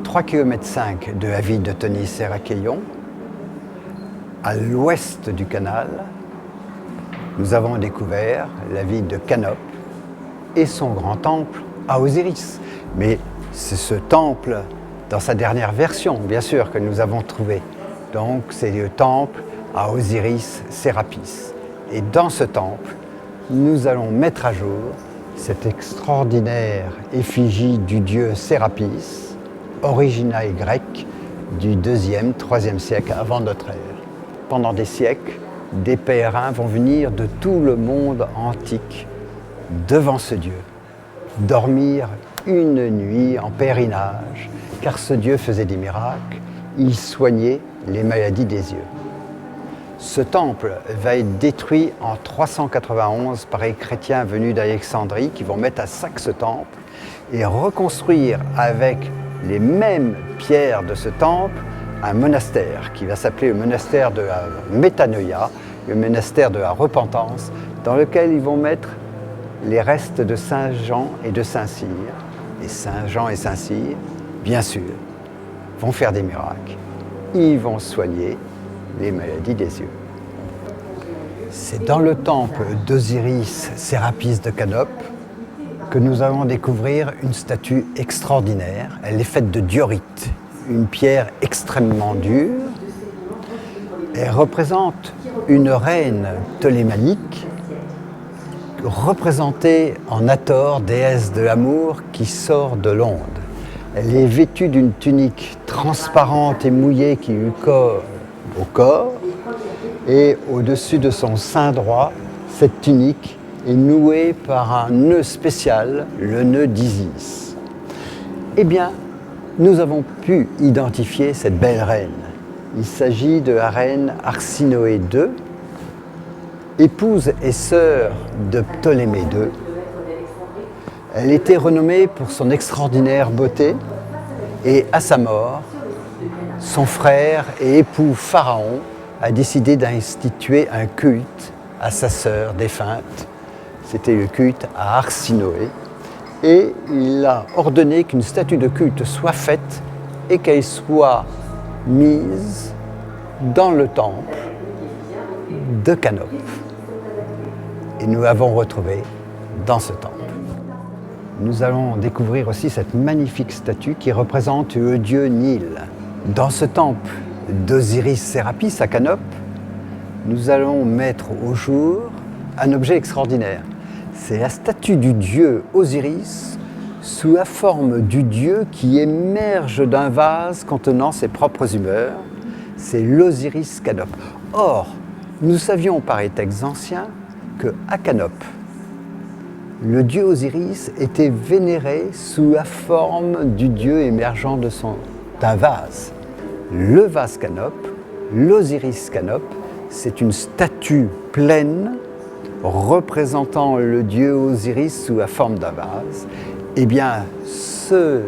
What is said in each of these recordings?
3,5 km de la ville de Tony-Serra-Caillon, à l'ouest du canal, nous avons découvert la ville de Canop et son grand temple à Osiris. Mais c'est ce temple dans sa dernière version, bien sûr, que nous avons trouvé. Donc c'est le temple à Osiris Sérapis. Et dans ce temple, nous allons mettre à jour cette extraordinaire effigie du dieu Sérapis, original grec du 2e, 3e siècle avant notre ère. Pendant des siècles, des pèlerins vont venir de tout le monde antique devant ce dieu, dormir une nuit en pèlerinage, car ce dieu faisait des miracles, il soignait les maladies des yeux. Ce temple va être détruit en 391 par les chrétiens venus d'Alexandrie qui vont mettre à sac ce temple et reconstruire avec les mêmes pierres de ce temple un monastère qui va s'appeler le monastère de la Métanoïa, le monastère de la repentance, dans lequel ils vont mettre les restes de Saint Jean et de Saint Cyr. Et Saint Jean et Saint Cyr, bien sûr, vont faire des miracles. Ils vont soigner les maladies des yeux. C'est dans le temple d'Osiris Sérapis de Canop que nous allons découvrir une statue extraordinaire. Elle est faite de diorite, une pierre extrêmement dure. Elle représente une reine ptolémanique représentée en Hathor, déesse de l'amour qui sort de l'onde. Elle est vêtue d'une tunique transparente et mouillée qui lui colle au corps, et au-dessus de son sein droit, cette tunique est nouée par un nœud spécial, le nœud d'Isis. Eh bien, nous avons pu identifier cette belle reine. Il s'agit de la reine Arsinoé II, épouse et sœur de Ptolémée II. Elle était renommée pour son extraordinaire beauté et à sa mort, son frère et époux Pharaon a décidé d'instituer un culte à sa sœur défunte. C'était le culte à Arsinoé. Et il a ordonné qu'une statue de culte soit faite et qu'elle soit mise dans le temple de Canop. Et nous l'avons retrouvée dans ce temple. Nous allons découvrir aussi cette magnifique statue qui représente le dieu Nil. Dans ce temple d'Osiris Sérapis à Canop, nous allons mettre au jour un objet extraordinaire. C'est la statue du dieu Osiris sous la forme du dieu qui émerge d'un vase contenant ses propres humeurs. C'est l'Osiris Canop. Or, nous savions par les textes anciens qu'à Canop, le dieu Osiris était vénéré sous la forme du dieu émergeant d'un vase. Le vase Canop, l'Osiris Canop, c'est une statue pleine représentant le dieu Osiris sous la forme d'un vase. Eh bien, ce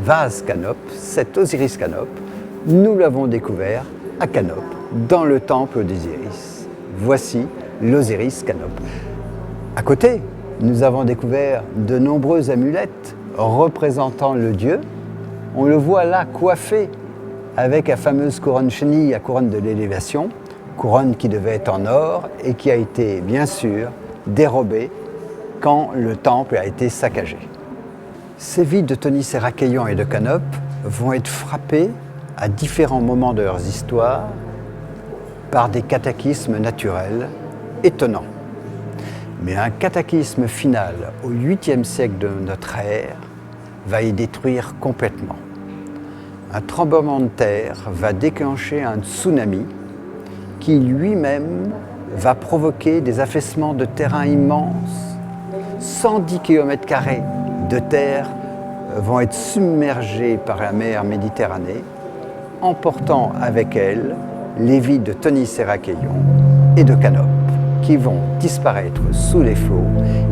vase Canop, cet Osiris Canop, nous l'avons découvert à Canop, dans le temple d'Osiris. Voici l'Osiris Canop. À côté, nous avons découvert de nombreuses amulettes représentant le dieu. On le voit là coiffé avec la fameuse couronne chenille, la couronne de l'élévation, couronne qui devait être en or et qui a été, bien sûr, dérobée quand le temple a été saccagé. Ces villes de Tony-Serra-Caillon et de Canop vont être frappées à différents moments de leurs histoires par des cataclysmes naturels étonnants. Mais un cataclysme final au 8e siècle de notre ère va y détruire complètement. Un tremblement de terre va déclencher un tsunami qui lui-même va provoquer des affaissements de terrain immenses. 110 km² de terre vont être submergés par la mer Méditerranée, emportant avec elle les villes de Tony-Serra-Caillon et de Canop, qui vont disparaître sous les flots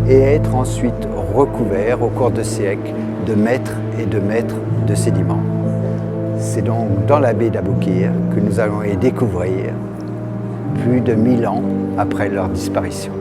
et être ensuite recouverts au cours de siècles de mètres et de mètres de sédiments. C'est donc dans la baie d'Aboukir que nous allons les découvrir plus de 1000 ans après leur disparition.